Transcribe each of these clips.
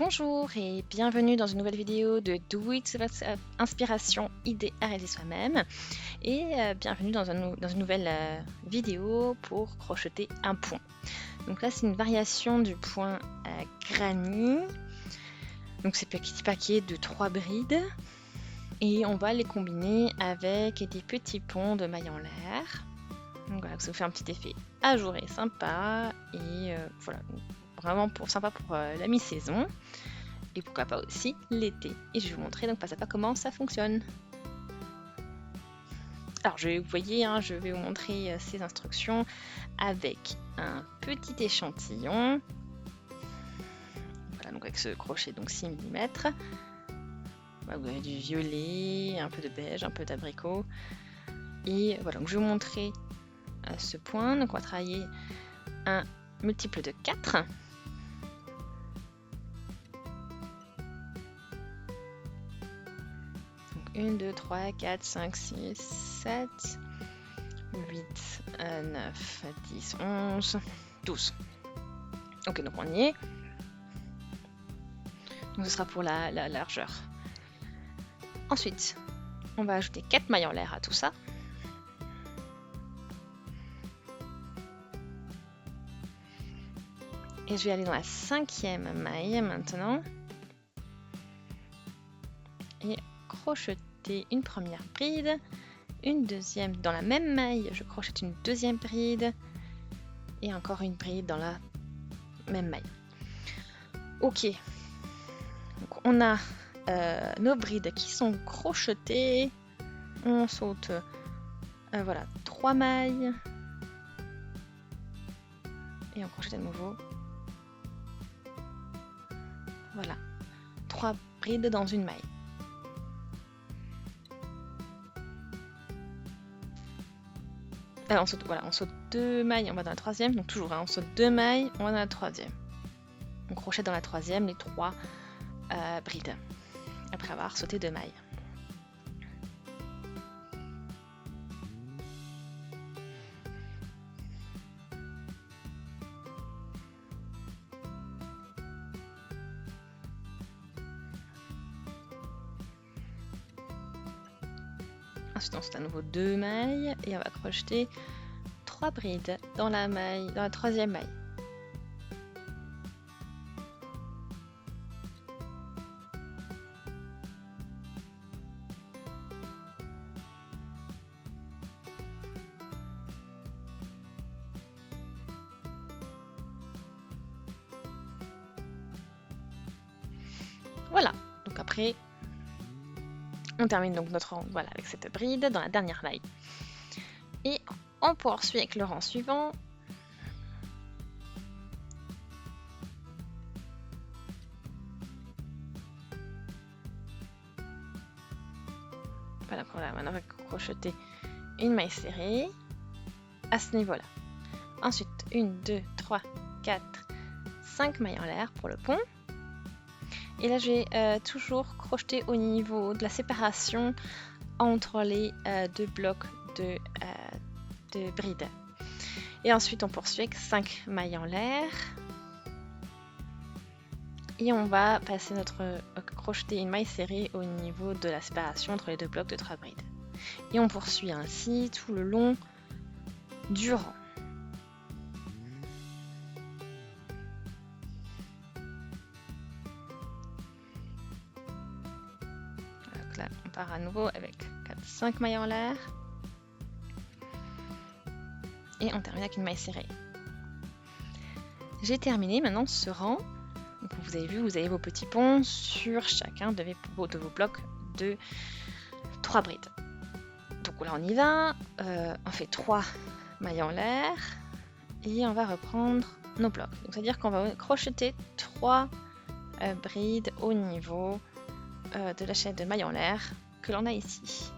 Bonjour et bienvenue dans une nouvelle vidéo de Do It Inspiration, idée à réaliser soi-même et bienvenue dans une nouvelle vidéo pour crocheter un point. Donc là c'est une variation du point granny, donc c'est petit paquet de 3 brides et on va les combiner avec des petits ponts de mailles en l'air. Donc voilà, ça vous fait un petit effet ajouré sympa et voilà. Vraiment sympa pour la mi-saison et pourquoi pas aussi l'été. Et je vais vous montrer donc pas à pas comment ça fonctionne. Alors vous voyez, je vais vous montrer ces instructions avec un petit échantillon. Voilà, donc avec ce crochet donc 6 mm. Voilà, vous avez du violet, un peu de beige, un peu d'abricot. Et voilà, donc je vais vous montrer ce point. Donc on va travailler un multiple de 4. 1, 2, 3, 4, 5, 6, 7, 8, 9, 10, 11, 12. Ok, donc on y est. Donc ce sera pour la largeur. Ensuite, on va ajouter 4 mailles en l'air à tout ça. Et je vais aller dans la 5e maille maintenant. Et crocheter une première bride, une deuxième dans la même maille, je crochete une deuxième bride et encore une bride dans la même maille. Ok, donc on a nos brides qui sont crochetées, on saute voilà 3 mailles et on crochete à nouveau, voilà 3 brides dans une maille. Alors on saute 2 mailles, on va dans la 3e, donc toujours on saute 2 mailles, on va dans la 3e. On crochette dans la 3e les 3 brides, après avoir sauté 2 mailles. Ensuite on saute à nouveau 2 mailles et on va crocheter 3 brides dans la 3e maille. Voilà, donc après on termine donc notre rang avec cette bride dans la dernière maille. Et on poursuit avec le rang suivant. Voilà, maintenant on va crocheter une maille serrée à ce niveau-là. Ensuite, 1, 2, 3, 4, 5 mailles en l'air pour le pont. Et là, je vais toujours crocheter au niveau de la séparation entre les 2 blocs de brides. Et ensuite, on poursuit avec 5 mailles en l'air. Et on va passer crocheter une maille serrée au niveau de la séparation entre les 2 blocs de 3 brides. Et on poursuit ainsi tout le long du rang. Donc là, on part à nouveau avec 4-5 mailles en l'air. Et on termine avec une maille serrée. J'ai terminé maintenant ce rang. Donc vous avez vu, vous avez vos petits ponts sur chacun de vos blocs de 3 brides. Donc là on y va, on fait 3 mailles en l'air et on va reprendre nos blocs. Donc c'est-à-dire qu'on va crocheter 3 brides au niveau de la chaîne de mailles en l'air que l'on a ici.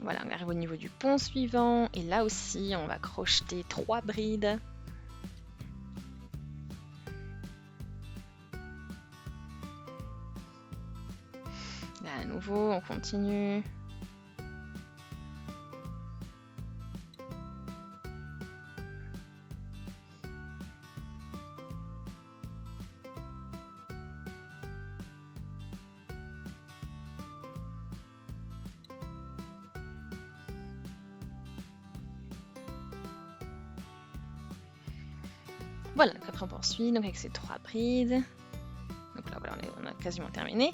Voilà, on arrive au niveau du pont suivant et là aussi on va crocheter 3 brides. Là à nouveau on continue. Voilà, donc après on poursuit donc avec ces 3 brides. Donc là voilà, on a quasiment terminé.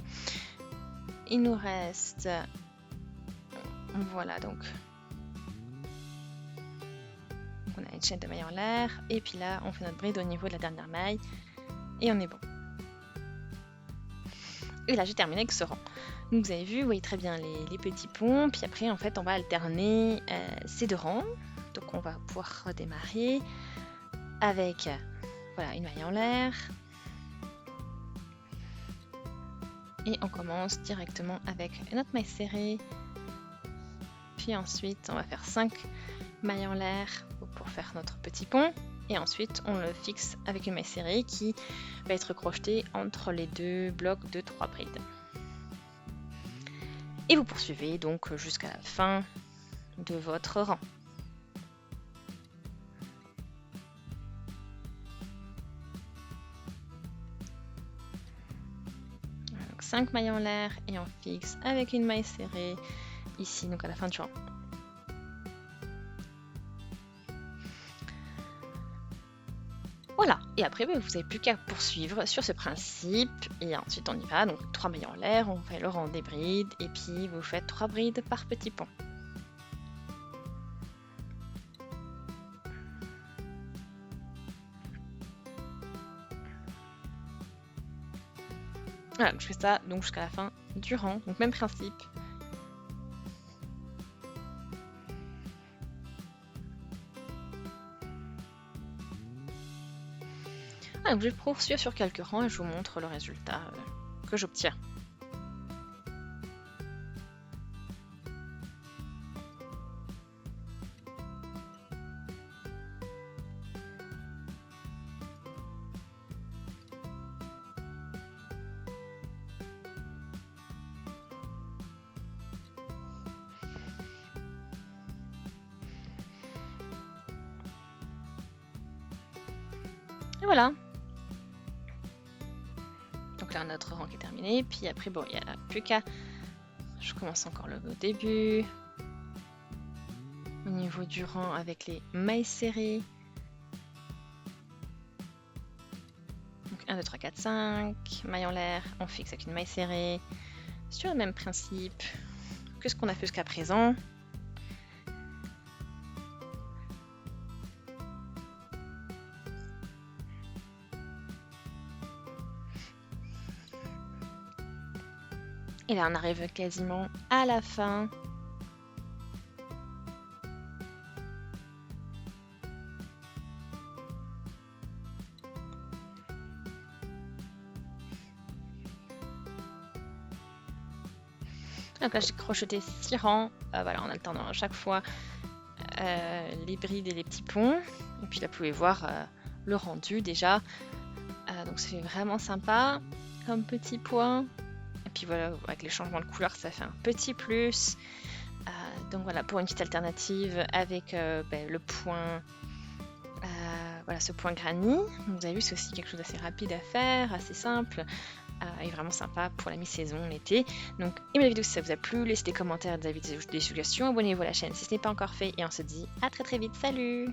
Il nous reste, voilà donc on a une chaîne de mailles en l'air, et puis là on fait notre bride au niveau de la dernière maille, et on est bon. Et là j'ai terminé avec ce rang. Donc vous avez vu, vous voyez très bien les petits ponts, puis après en fait on va alterner ces 2 rangs. Donc on va pouvoir redémarrer avec voilà, une maille en l'air. Et on commence directement avec notre maille serrée. Puis ensuite on va faire 5 mailles en l'air pour faire notre petit pont. Et ensuite on le fixe avec une maille serrée qui va être crochetée entre les 2 blocs de 3 brides. Et vous poursuivez donc jusqu'à la fin de votre rang. Voilà, donc 5 mailles en l'air et on fixe avec une maille serrée ici, donc à la fin du rang. Voilà, et après vous n'avez plus qu'à poursuivre sur ce principe, et ensuite on y va, donc 3 mailles en l'air, on fait le rang des brides, et puis vous faites 3 brides par petit pont. Voilà, donc je fais ça donc jusqu'à la fin du rang, donc même principe. Donc je vais poursuivre sur quelques rangs et je vous montre le résultat que j'obtiens. Et voilà. Donc là, notre rang qui est terminé. Puis après, bon, il n'y a plus qu'à... Je commence encore le début. Au niveau du rang avec les mailles serrées. Donc 1, 2, 3, 4, 5. Maille en l'air. On fixe avec une maille serrée. Sur le même principe que ce qu'on a fait jusqu'à présent. Et là, on arrive quasiment à la fin. Donc là, j'ai crocheté 6 rangs, voilà, en alternant à chaque fois les brides et les petits ponts. Et puis là, vous pouvez voir le rendu déjà. Donc c'est vraiment sympa comme petit point. Et puis voilà, avec les changements de couleur, ça fait un petit plus. Donc voilà, pour une petite alternative avec le point, voilà, ce point granny. Vous avez vu, c'est aussi quelque chose d'assez rapide à faire, assez simple. Et vraiment sympa pour la mi-saison, l'été. Donc aimez la vidéo si ça vous a plu, laissez des commentaires, des suggestions, abonnez-vous à la chaîne si ce n'est pas encore fait. Et on se dit à très très vite, salut!